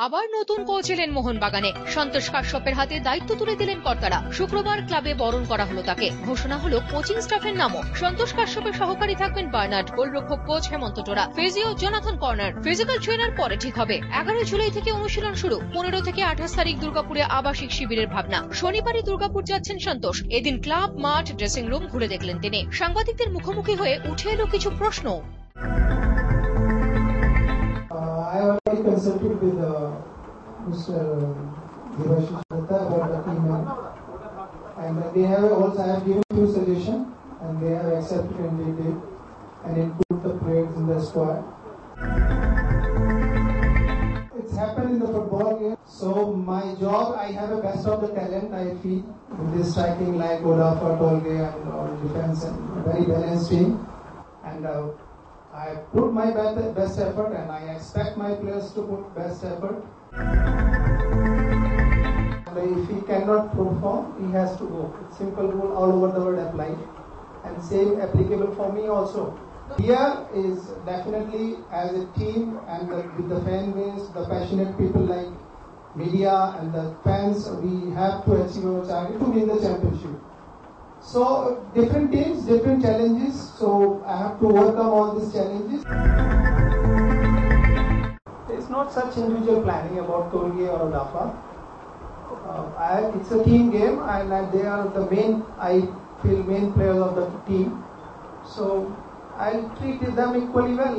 আবার নতুন কোচ এলেন মোহনবাগানে। সন্তোষ কাশ্যপের হাতে দায়িত্ব তুলে দিলেন কর্তারা। শুক্রবার ক্লাবে বরণ করা হলো তাকে। ঘোষণা হলো কোচিং স্টাফের নামও। সন্তোষ কাশ্যপের সহকারী থাকবেন বার্নার্ড, গোলরক্ষক কোচ হেমন্ত টোরা, physio Jonathan Corner, physical trainer পরে ঠিক হবে। 11 জুলাই থেকে অনুশীলন শুরু। 15 থেকে 28 তারিখ দুর্গাপুরে আবাসিক শিবিরের ভাবনা। শনিবারই দুর্গাপুর যাচ্ছেন সন্তোষ। এদিন ক্লাব, মাঠ, ড্রেসিং রুম ঘুরে দেখলেন তিনি। সাংবাদিকদের মুখোমুখি হয়ে উঠে এলো কিছু প্রশ্ন। I already consulted with Mr. Devashish Dutta about the team, and they have also I have given few suggestions, and they have accepted and they did, and include the players in the squad. It's happened in the football game. So my job, I have a best of the talent. I feel with this striking like Odafa, Tolge, and defense, and a very balanced team, and. I put my best effort, and I expect my players to put best effort. If he cannot perform, he has to go. It's simple rule all over the world applied, and same applicable for me also. Here is definitely as a team and with the fan base, the passionate people like media and the fans, we have to achieve our target to win the championship. So different teams, different challenges. So I have to overcome all these challenges. There is not such individual planning about Tolge or Odafa. It's a team game, and they are the main. I feel main players of the team. So I'll treat them equally well.